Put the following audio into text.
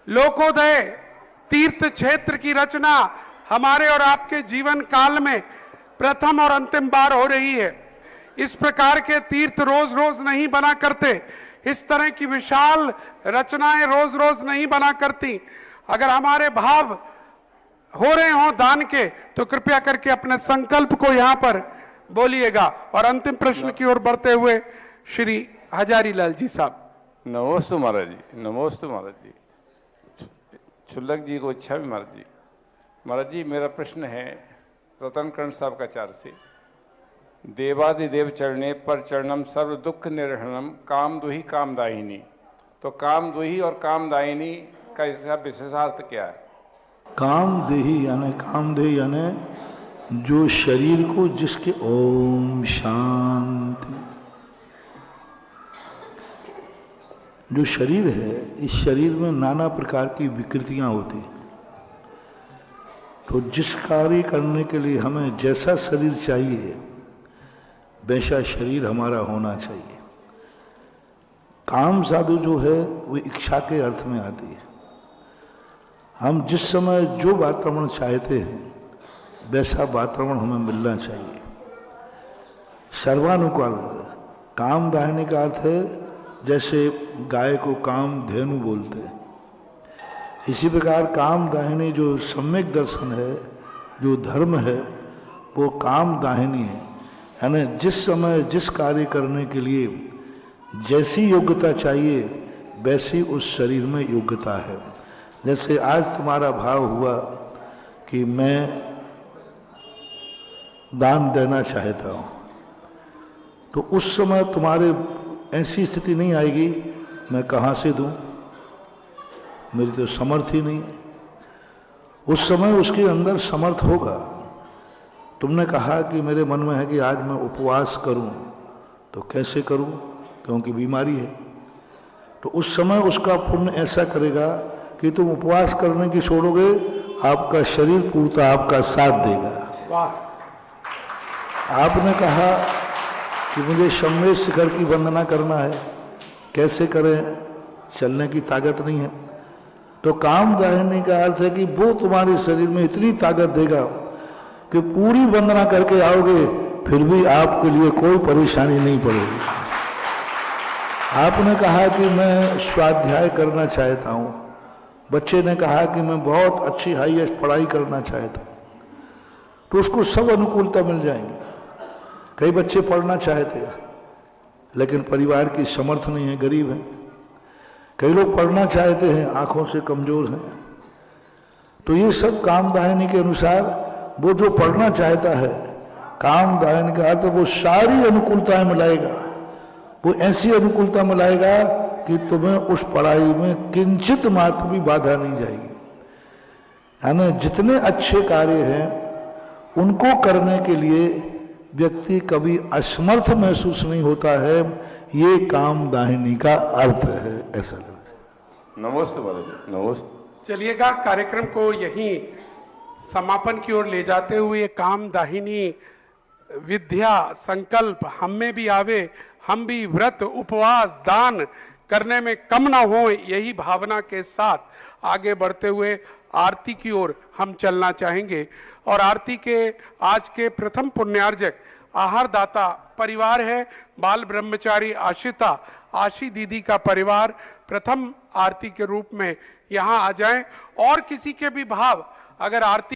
लोकोदय तीर्थ क्षेत्र की रचना हमारे और आपके जीवन काल में प्रथम और अंतिम बार हो रही है। इस प्रकार के तीर्थ रोज रोज नहीं बना करते, इस तरह की विशाल रचनाएं रोज रोज नहीं बना करती। अगर हमारे भाव हो रहे हों दान के, तो कृपया करके अपने संकल्प को यहां पर बोलिएगा। और अंतिम प्रश्न की ओर बढ़ते हुए श्री हजारी लाल जी साहब। नमोस्तु महाराज जी, नमोस्तु महाराज जी। छुल्लक जी को इच्छा भी महाराज जी। महाराज जी, मेरा प्रश्न है रतनकर्ण साहब का चार से। देवादिदेव चरणे पर चरणम सर्व दुख निर्हरणम काम दुही कामदायिनी। तो कामदुही और कामदायिनी का इसका विशेषार्थ क्या है? कामदेही यानी कामदेही यानी जो शरीर को जिसके ओम शांति, जो शरीर है, इस शरीर में नाना प्रकार की विकृतियां होती हैं। तो जिस कार्य करने के लिए हमें जैसा शरीर चाहिए वैसा शरीर हमारा होना चाहिए। काम साधु जो है वो इच्छा के अर्थ में आती है। हम जिस समय जो वातावरण चाहते हैं वैसा वातावरण हमें मिलना चाहिए। सर्वानुकूल काम दाहिनी का अर्थ है जैसे गाय को काम धेनु बोलते हैं, इसी प्रकार काम दाहिनी जो सम्यक दर्शन है, जो धर्म है, वो काम दाहिनी है। यानी जिस समय जिस कार्य करने के लिए जैसी योग्यता चाहिए वैसी उस शरीर में योग्यता है। जैसे आज तुम्हारा भाव हुआ कि मैं दान देना चाहता हूँ, तो उस समय तुम्हारे ऐसी स्थिति नहीं आएगी मैं कहाँ से दूं, मेरी तो समर्थ ही नहीं है। उस समय उसके अंदर समर्थ होगा। तुमने कहा कि मेरे मन में है कि आज मैं उपवास करूं, तो कैसे करूं क्योंकि बीमारी है। तो उस समय उसका पुण्य ऐसा करेगा कि तुम उपवास करने की छोड़ोगे, आपका शरीर पूर्णतः आपका साथ देगा। आपने कहा कि मुझे शम्य शिखर की वंदना करना है, कैसे करें, चलने की ताकत नहीं है। तो काम दाहिनी का अर्थ है कि वो तुम्हारे शरीर में इतनी ताकत देगा कि पूरी वंदना करके आओगे फिर भी आपके लिए कोई परेशानी नहीं पड़ेगी। आपने कहा कि मैं स्वाध्याय करना चाहता हूँ, बच्चे ने कहा कि मैं बहुत अच्छी हाईएस्ट पढ़ाई करना चाहता हूँ, तो उसको सब अनुकूलता मिल जाएंगी। कई बच्चे पढ़ना चाहते हैं लेकिन परिवार की समर्थ नहीं है, गरीब हैं। कई लोग पढ़ना चाहते हैं, आंखों से कमजोर हैं। तो ये सब काम दाहिनी के अनुसार वो जो पढ़ना चाहता है, काम दाहिनी का अर्थ वो सारी अनुकूलताएं मिलाएगा। वो ऐसी अनुकूलता मिलाएगा कि तुम्हें उस पढ़ाई में किंचित मात्र भी बाधा नहीं जाएगी। यानी जितने अच्छे कार्य हैं उनको करने के लिए व्यक्ति कभी असमर्थ महसूस नहीं होता है। ये काम दाहिनी का अर्थ है, ऐसा लगता है। नमस्ते महाराज, नमस्ते। चलिएगा, कार्यक्रम को यहीं समापन की ओर ले जाते हुए काम दाहिनी विद्या संकल्प हम में भी आवे, हम भी व्रत उपवास दान करने में कम ना हो, यही भावना के साथ आगे बढ़ते हुए आरती की ओर हम चलना चाहेंगे। और आरती के आज के प्रथम पुण्यार्जक आहार दाता परिवार है, बाल ब्रह्मचारी आशिता आशी दीदी का परिवार प्रथम आरती के रूप में यहाँ आ जाएं। और किसी के भी भाव अगर आरती